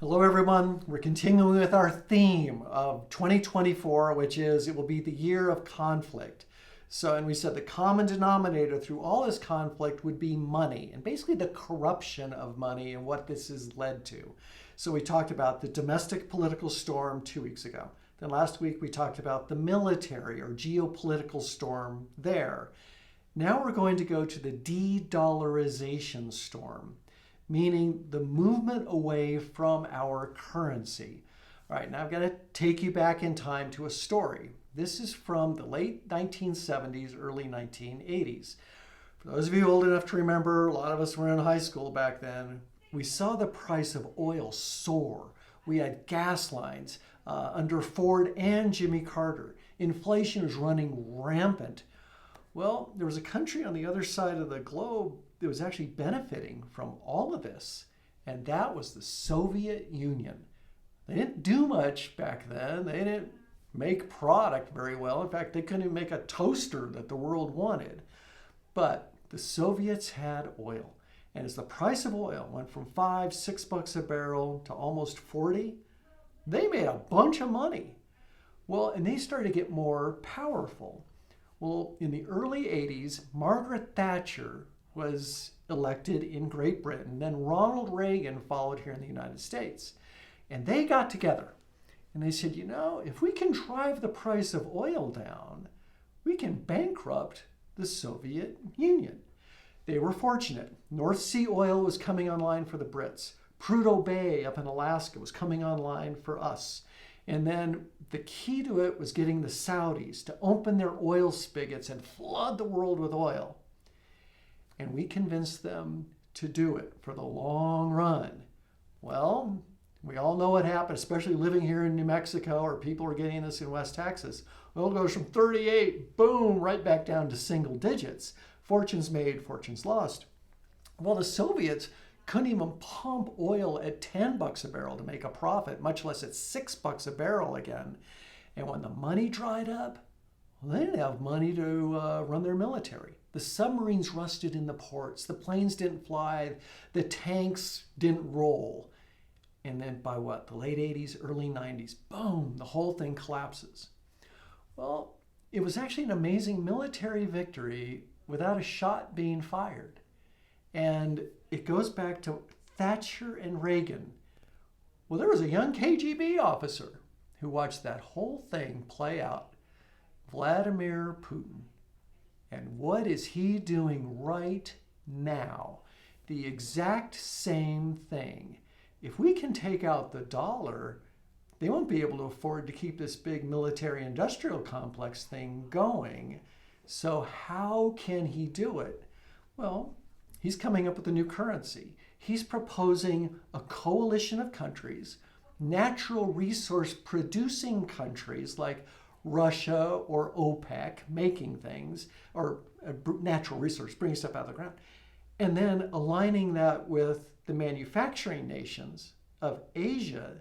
Hello, everyone. We're continuing with our theme of 2024, which is it will be the year of conflict. And we said the common denominator through all this conflict would be money and basically the corruption of money and what this has led to. So we talked about the domestic political storm 2 weeks ago. Then last week we talked about the military or geopolitical storm there. Now we're going to go to the de-dollarization storm, meaning the movement away from our currency. All right, now I've got to take you back in time to a story. This is from the late 1970s, early 1980s. For those of you old enough to remember, a lot of us were in high school back then, we saw the price of oil soar. We had gas lines under Ford and Jimmy Carter. Inflation was running rampant. Well, there was a country on the other side of the globe that was actually benefiting from all of this, and that was the Soviet Union. They didn't do much back then. They didn't make product very well. In fact, they couldn't even make a toaster that the world wanted. But the Soviets had oil, and as the price of oil went from $5-6 a barrel to almost 40, they made a bunch of money. Well, and they started to get more powerful. Well, in the early 80s, Margaret Thatcher was elected in Great Britain. Then Ronald Reagan followed here in the United States. And they got together and they said, if we can drive the price of oil down, we can bankrupt the Soviet Union. They were fortunate. North Sea oil was coming online for the Brits. Prudhoe Bay up in Alaska was coming online for us. And then the key to it was getting the Saudis to open their oil spigots and flood the world with oil. And we convinced them to do it for the long run. Well, we all know what happened, especially living here in New Mexico, or people are getting this in West Texas. Oil goes from 38, boom, right back down to single digits. Fortunes made, fortunes lost. Well, the Soviets couldn't even pump oil at $10 a barrel to make a profit, much less at $6 a barrel again. And when the money dried up, well, they didn't have money to run their military. The submarines rusted in the ports. The planes didn't fly. The tanks didn't roll. And then by the late 80s, early 90s, boom, the whole thing collapses. Well, it was actually an amazing military victory without a shot being fired. And it goes back to Thatcher and Reagan. Well, there was a young KGB officer who watched that whole thing play out, Vladimir Putin. And what is he doing right now? The exact same thing. If we can take out the dollar, they won't be able to afford to keep this big military-industrial complex thing going. So how can he do it? Well, he's coming up with a new currency. He's proposing a coalition of countries, natural resource producing countries like Russia or OPEC making things, or natural resource, bringing stuff out of the ground, and then aligning that with the manufacturing nations of Asia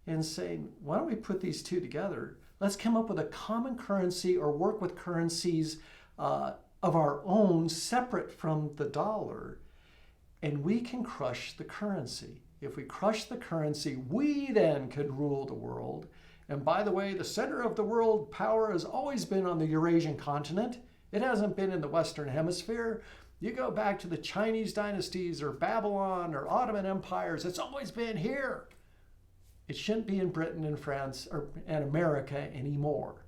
and saying, why don't we put these two together? Let's come up with a common currency or work with currencies of our own separate from the dollar, and we can crush the currency. If we crush the currency, we then could rule the world. And by the way, the center of the world power has always been on the Eurasian continent. It hasn't been in the Western Hemisphere. You go back to the Chinese dynasties or Babylon or Ottoman empires, it's always been here. It shouldn't be in Britain and France and America anymore.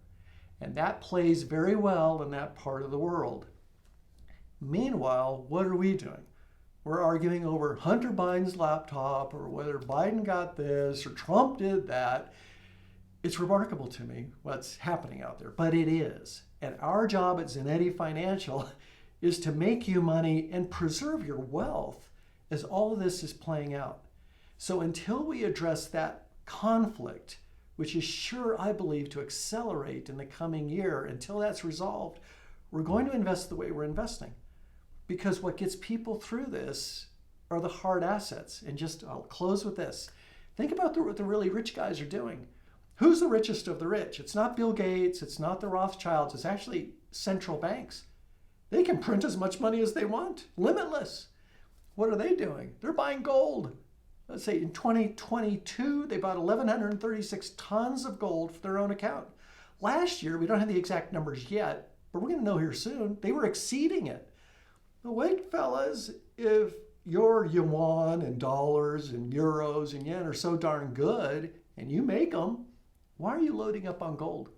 And that plays very well in that part of the world. Meanwhile, what are we doing? We're arguing over Hunter Biden's laptop or whether Biden got this or Trump did that. It's remarkable to me what's happening out there, but it is. And our job at Zanetti Financial is to make you money and preserve your wealth as all of this is playing out. So until we address that conflict, which is sure, I believe, to accelerate in the coming year, until that's resolved, we're going to invest the way we're investing. Because what gets people through this are the hard assets. And I'll close with this. Think about what the really rich guys are doing. Who's the richest of the rich? It's not Bill Gates, it's not the Rothschilds, it's actually central banks. They can print as much money as they want, limitless. What are they doing? They're buying gold. Let's say in 2022, they bought 1,136 tons of gold for their own account. Last year, we don't have the exact numbers yet, but we're going to know here soon, they were exceeding it. But wait, fellas, if your yuan and dollars and euros and yen are so darn good and you make them, why are you loading up on gold?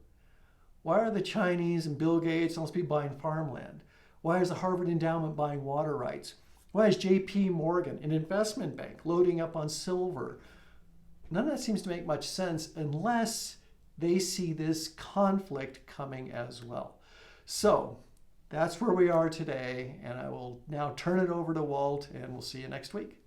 Why are the Chinese and Bill Gates and all those people buying farmland? Why is the Harvard Endowment buying water rights? Why is JP Morgan, an investment bank, loading up on silver? None of that seems to make much sense unless they see this conflict coming as well. So that's where we are today, and I will now turn it over to Walt, and we'll see you next week.